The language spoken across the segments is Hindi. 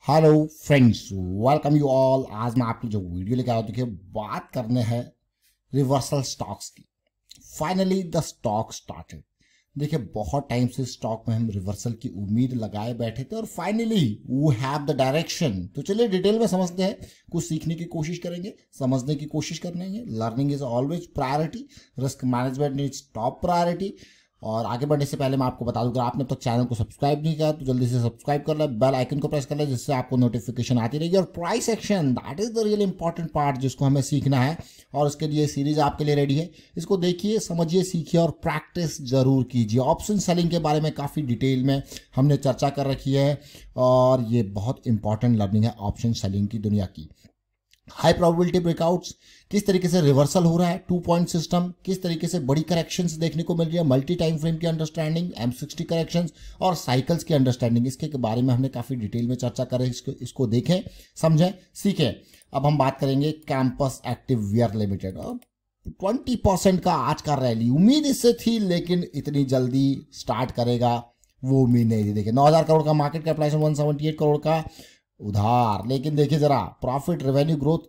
Hello friends, welcome you all. आज मैं आपकी जो वीडियो लेकर आया हूं, देखिए बात करने हैं रिवर्सल स्टॉक्स की। Finally the stock started. देखिए बहुत टाइम से स्टॉक में हम रिवर्सल की उम्मीद लगाए बैठे थे और finally we have the direction. तो चलिए डिटेल में समझते हैं, कुछ सीखने की कोशिश करेंगे, समझने की कोशिश करेंगे। Learning is always priority, risk management is top priority. और आगे बढ़ने से पहले मैं आपको बता दूं, अगर आपने अब तक चैनल को सब्सक्राइब नहीं किया तो जल्दी से सब्सक्राइब कर ले, बेल आइकन को प्रेस कर ले, जिससे आपको नोटिफिकेशन आती रहेगी। और price action, that is the real important part जिसको हमें सीखना है और उसके लिए सीरीज आपके लिए रेडी है। इसको देखिए, समझिए, सीखिए और प्रैक्टिस जरूर कीजिए। ऑप्शन सेलिंग के बारे में काफ़ी डिटेल में हमने चर्चा कर रखी है और ये बहुत इंपॉर्टेंट लर्निंग है ऑप्शन सेलिंग की दुनिया की। हाई प्रोबेबिलिटी ब्रेकआउट्स, किस तरीके से रिवर्सल हो रहा है, 2 पॉइंट सिस्टम, किस तरीके से बड़ी करेक्शंस देखने को मिल रही है, मल्टी टाइम फ्रेम की अंडरस्टैंडिंग, M60 करेक्शंस और साइकिल्स की अंडरस्टैंडिंग, इसके बारे में हमने काफ़ी डिटेल में चर्चा करें। इसको देखें, समझें, सीखें। अब हम बात करेंगे कैंपस एक्टिववेयर लिमिटेड। 20% का आज का रैली, उम्मीद इससे थी लेकिन इतनी जल्दी स्टार्ट करेगा वो उम्मीद नहीं थी। देखिए 9,000 करोड़ का मार्केट कैपिटलाइजेशन, 178 करोड़ का उधार, लेकिन देखिए जरा प्रॉफिट रेवेन्यू ग्रोथ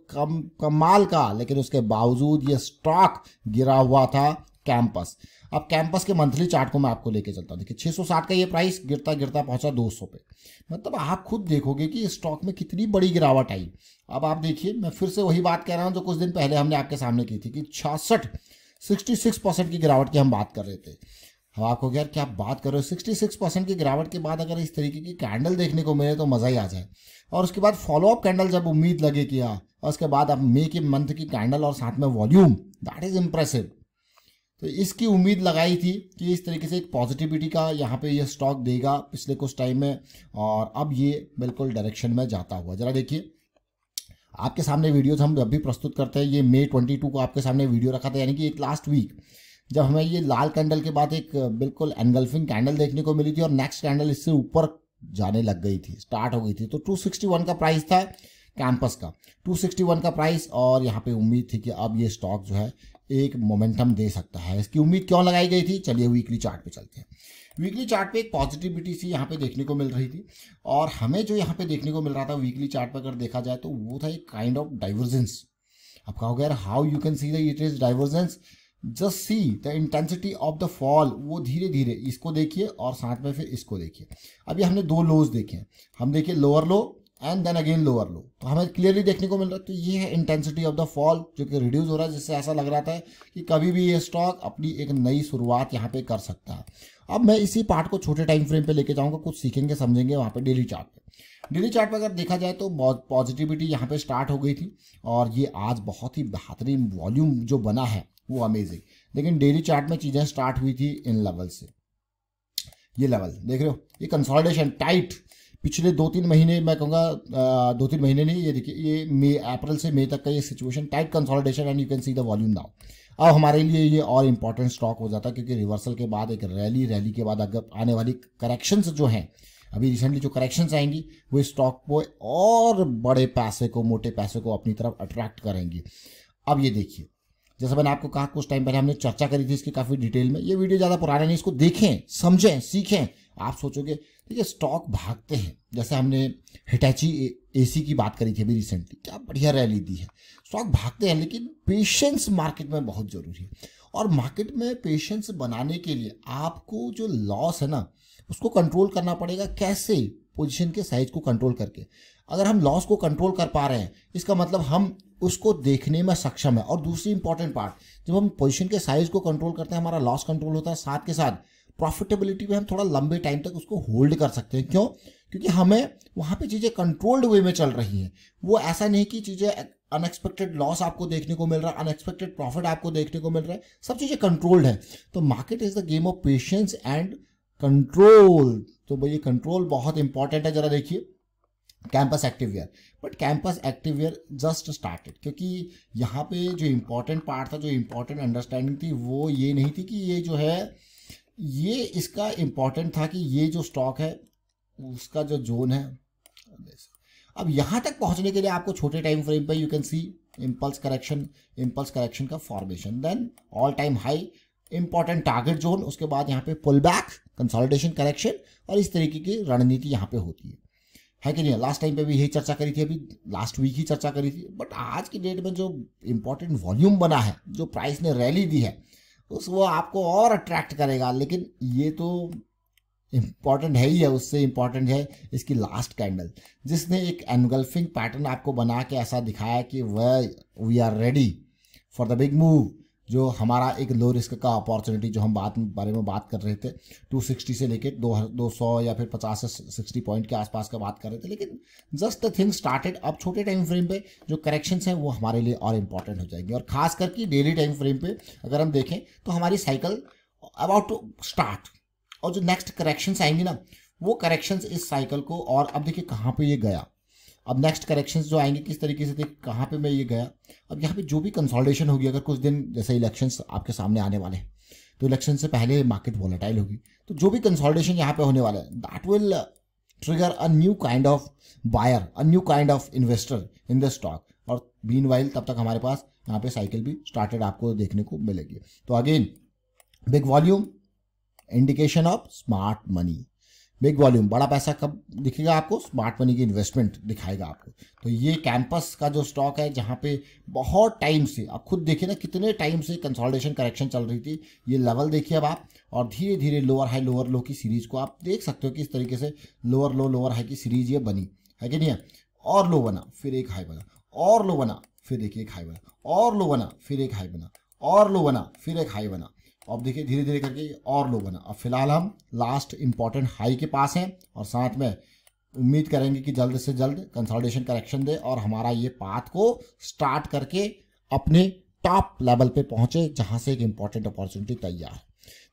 कमाल का, लेकिन उसके बावजूद ये स्टॉक गिरा हुआ था कैंपस। अब कैंपस के मंथली चार्ट को मैं आपको लेके चलता हूं। देखिए 660 का ये प्राइस गिरता गिरता पहुंचा 200 पे। मतलब आप खुद देखोगे कि स्टॉक में कितनी बड़ी गिरावट आई। अब आप देखिए, मैं फिर से वही बात कह रहा हूं जो कुछ दिन पहले हमने आपके सामने की थी कि 66% की गिरावट की हम बात कर रहे थे। हम आपको यार क्या बात कर रहे हो, 66% की गिरावट के बाद अगर इस तरीके की कैंडल देखने को मिले तो मज़ा ही आ जाए। और उसके बाद फॉलोअप कैंडल जब उम्मीद लगे कि हाँ, और उसके बाद अब मई के मंथ की कैंडल और साथ में वॉल्यूम, दैट इज इम्प्रेसिव। तो इसकी उम्मीद लगाई थी कि इस तरीके से एक पॉजिटिविटी का यहाँ पे ये स्टॉक देगा पिछले कुछ टाइम में, और अब ये बिल्कुल डायरेक्शन में जाता हुआ। जरा देखिए, आपके सामने वीडियोज हम जब भी प्रस्तुत करते हैं, ये मई 22 को आपके सामने वीडियो रखा था, यानी कि एक लास्ट वीक, जब हमें ये लाल कैंडल के बाद एक बिल्कुल एनगल्फिंग कैंडल देखने को मिली थी और नेक्स्ट कैंडल इससे ऊपर जाने लग गई थी, स्टार्ट हो गई थी। तो 261 का प्राइस था कैंपस का, 261 का प्राइस, और यहाँ पे उम्मीद थी कि अब ये स्टॉक जो है एक मोमेंटम दे सकता है। इसकी उम्मीद क्यों लगाई गई थी, चलिए वीकली चार्ट पे चलते हैं। वीकली चार्ट पे एक पॉजिटिविटी सी यहाँ पे देखने को मिल रही थी, और हमें जो यहाँ पे देखने को मिल रहा था वीकली चार्ट पर अगर देखा जाए तो वो था एक काइंड ऑफ डाइवर्जेंस। आप कहोगे यार how you can see that it is divergence, just see the intensity of the fall. वो धीरे धीरे, इसको देखिए और साथ में फिर इसको देखिए। अभी हमने दो लोज देखे, हम देखिए lower low and then again lower low, तो हमें क्लियरली देखने को मिल रहा है। तो ये है इंटेंसिटी ऑफ द फॉल जो कि रिड्यूस हो रहा है, जिससे ऐसा लग रहा था कि कभी भी ये स्टॉक अपनी एक नई शुरुआत यहाँ पे कर सकता है। अब मैं इसी पार्ट को छोटे टाइम फ्रेम पे लेके जाऊँगा, कुछ सीखेंगे समझेंगे वहाँ पे डेली चार्ट पे। डेली चार्ट पर अगर देखा जाए तो बहुत पॉजिटिविटी यहाँ पे स्टार्ट हो गई थी और ये आज बहुत ही बेहतरीन वॉल्यूम जो बना है वो अमेजिंग। लेकिन डेली चार्ट में चीज़ें स्टार्ट हुई थी इन लेवल से। ये लेवल देख रहे हो, ये कंसोलिडेशन टाइट पिछले 2-3 महीने, मैं कहूँगा 2-3 महीने नहीं, ये देखिए ये मई, अप्रैल से मई तक का ये situation, tight consolidation and you can see the volume now. अब हमारे लिए ये और इंपॉर्टेंट स्टॉक हो जाता है, क्योंकि रिवर्सल के बाद एक रैली के बाद अगर आने वाली करेक्शंस जो हैं, अभी रिसेंटली जो करेक्शंस आएंगी वो स्टॉक को और बड़े पैसे को, मोटे पैसे को अपनी तरफ अट्रैक्ट करेंगी। अब ये देखिए, जैसे मैंने आपको कहा कुछ टाइम पहले हमने चर्चा करी थी इसकी काफ़ी डिटेल में। ये वीडियो ज़्यादा पुराना नहीं, इसको देखें, समझें, सीखें। आप सोचोगे देखिए स्टॉक भागते हैं, जैसे हमने हिटैची AC की बात करी थी अभी रिसेंटली, क्या बढ़िया रैली दी है। स्टॉक भागते हैं, लेकिन पेशेंस मार्केट में बहुत ज़रूरी है। और मार्केट में पेशेंस बनाने के लिए आपको जो लॉस है ना, उसको कंट्रोल करना पड़ेगा। कैसे? पोजीशन के साइज को कंट्रोल करके। अगर हम लॉस को कंट्रोल कर पा रहे हैं, इसका मतलब हम उसको देखने में सक्षम है। और दूसरी इंपॉर्टेंट पार्ट, जब हम पोजीशन के साइज को कंट्रोल करते हैं, हमारा लॉस कंट्रोल होता है, साथ के साथ प्रॉफिटेबिलिटी में हम थोड़ा लंबे टाइम तक उसको होल्ड कर सकते हैं। क्यों? क्योंकि हमें वहाँ पे चीज़ें कंट्रोल्ड वे में चल रही हैं। वो ऐसा नहीं कि चीज़ें अनएक्सपेक्टेड लॉस आपको देखने को मिल रहा है, अनएक्सपेक्टेड प्रॉफिट आपको देखने को मिल रहा है, सब चीज़ें कंट्रोल्ड है। तो market is the game of patience and control. तो भाई ये कंट्रोल बहुत इंपॉर्टेंट है। जरा देखिए Campus Activewear, but Campus Activewear just started, क्योंकि यहाँ पे जो इंपॉर्टेंट पार्ट था, जो इंपॉर्टेंट अंडरस्टैंडिंग थी, वो ये नहीं थी कि ये जो है, ये इसका इंपॉर्टेंट था कि ये जो स्टॉक है उसका जो जोन है, अब यहाँ तक पहुँचने के लिए आपको छोटे टाइम फ्रेम पे you can see impulse correction का formation, then all time high, important target zone, उसके बाद यहाँ पे पुल बैक, कंसोलिडेशन, करेक्शन, और इस तरीके की रणनीति यहाँ पे होती है। है कि नहीं। लास्ट टाइम पे भी यही चर्चा करी थी, अभी लास्ट वीक ही चर्चा करी थी। बट आज की डेट में जो इम्पोर्टेंट वॉल्यूम बना है, जो प्राइस ने रैली दी है, उस वो आपको और अट्रैक्ट करेगा। लेकिन ये तो इम्पॉर्टेंट है ही है, उससे इम्पॉर्टेंट है इसकी लास्ट कैंडल, जिसने एक एनगल्फिंग पैटर्न आपको बना के ऐसा दिखाया कि वह we are ready for the big move. जो हमारा एक लो रिस्क का अपॉर्चुनिटी जो हम बारे में बात कर रहे थे, 260 से लेके 200 या फिर 50 से 60 पॉइंट के आसपास का बात कर रहे थे। लेकिन जस्ट द थिंग स्टार्टेड। अब छोटे टाइम फ्रेम पे जो करेक्शंस हैं वो हमारे लिए और इम्पॉर्टेंट हो जाएंगे, और खास करके डेली टाइम फ्रेम पे अगर हम देखें तो हमारी साइकिल अबाउट टू स्टार्ट, और जो नेक्स्ट करेक्शंस आएंगी ना, वो करेक्शंस इस साइकिल को, और अब देखिए कहाँ पे ये गया। अब नेक्स्ट करेक्शंस जो आएंगे किस तरीके से, देख कहाँ पे मैं ये गया। अब यहाँ पे जो भी कंसोलिडेशन होगी, अगर कुछ दिन जैसे इलेक्शंस आपके सामने आने वाले हैं, तो इलेक्शन से पहले मार्केट वॉलेटाइल होगी, तो जो भी कंसोलिडेशन यहाँ पे होने वाला है, that will trigger a new kind of buyer, a new kind of investor in the stock. और मीनवाइल तब तक हमारे पास यहाँ पे साइकिल भी स्टार्टेड आपको देखने को मिलेगी। तो again big volume, indication of smart money. Big volume, बड़ा पैसा कब दिखेगा आपको, स्मार्ट मनी की इन्वेस्टमेंट दिखाएगा आपको। तो ये कैंपस का जो स्टॉक है, जहाँ पे बहुत टाइम से, आप खुद देखिए ना कितने टाइम से कंसोलिडेशन करेक्शन चल रही थी। ये लेवल देखिए अब आप, और धीरे धीरे लोअर हाई लोअर लो की सीरीज को आप देख सकते हो कि इस तरीके से लोअर लो लोअर हाई की सीरीज ये बनी है कि नहीं है। और लो बना, फिर एक हाई बना, और लो बना, फिर देखिए एक हाई बना, और लो बना, फिर एक हाई बना, और लो बना, फिर एक हाई बना। अब देखिए धीरे धीरे करके और लो बना। अब फिलहाल हम लास्ट इंपॉर्टेंट हाई के पास हैं, और साथ में उम्मीद करेंगे कि जल्द से जल्द कंसोलिडेशन करेक्शन दे और हमारा ये पाथ को स्टार्ट करके अपने टॉप लेवल पे पहुंचे, जहां से एक इंपॉर्टेंट अपॉर्चुनिटी तैयार।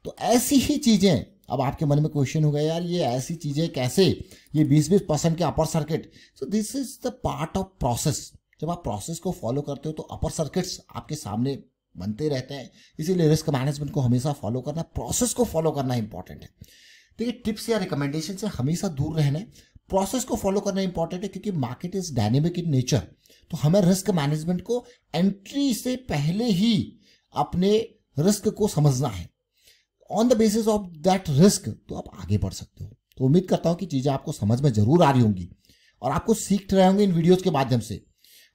तो ऐसी ही चीजें, अब आपके मन में क्वेश्चन होगा यार ये ऐसी चीजें कैसे, ये 20% के upper circuit. So this is the part of process. जब आप प्रोसेस को फॉलो करते हो तो अपर सर्किट्स आपके सामने बनते रहते हैं। इसीलिए रिस्क मैनेजमेंट को हमेशा फॉलो करना, प्रोसेस को फॉलो करना इंपॉर्टेंट है। देखिए टिप्स या रिकमेंडेशन से हमेशा दूर रहना है, प्रोसेस को फॉलो करना इंपॉर्टेंट है, क्योंकि market is dynamic in nature. तो हमें रिस्क मैनेजमेंट को एंट्री से पहले ही अपने रिस्क को समझना है। On the basis of that risk तो आप आगे बढ़ सकते हो। तो उम्मीद करता हूं कि चीजें आपको समझ में जरूर आ रही होंगी, और आपको सीख रहे होंगे इन वीडियोज के माध्यम से।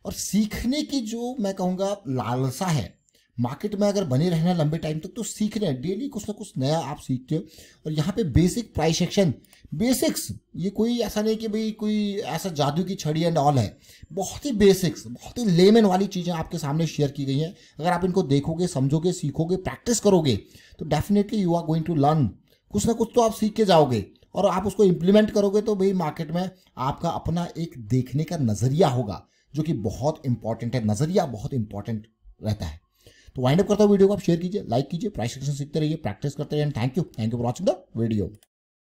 और सीखने की जो मैं कहूँगा लालसा है, मार्केट में अगर बने रहना लंबे टाइम तक, तो सीख रहे हैं, डेली कुछ ना कुछ नया आप सीखते हो। और यहाँ पे बेसिक प्राइस एक्शन, बेसिक्स, ये कोई ऐसा नहीं कि भाई कोई ऐसा जादू की छड़ी एंड ऑल है। बहुत ही बेसिक्स, बहुत ही लेमन वाली चीज़ें आपके सामने शेयर की गई हैं। अगर आप इनको देखोगे, समझोगे, सीखोगे, प्रैक्टिस करोगे, तो definitely you are going to learn. कुछ ना कुछ तो आप सीख के जाओगे, और आप उसको इम्प्लीमेंट करोगे, तो भाई मार्केट में आपका अपना एक देखने का नज़रिया होगा, जो कि बहुत इंपॉर्टेंट है। नज़रिया बहुत इंपॉर्टेंट रहता है। तो वाइंड अप करता हूँ वीडियो को, आप शेयर कीजिए, लाइक कीजिए, प्राइस एक्शन सीखते रहिए, प्रैक्टिस करते रहिए। Thank you for watching the video.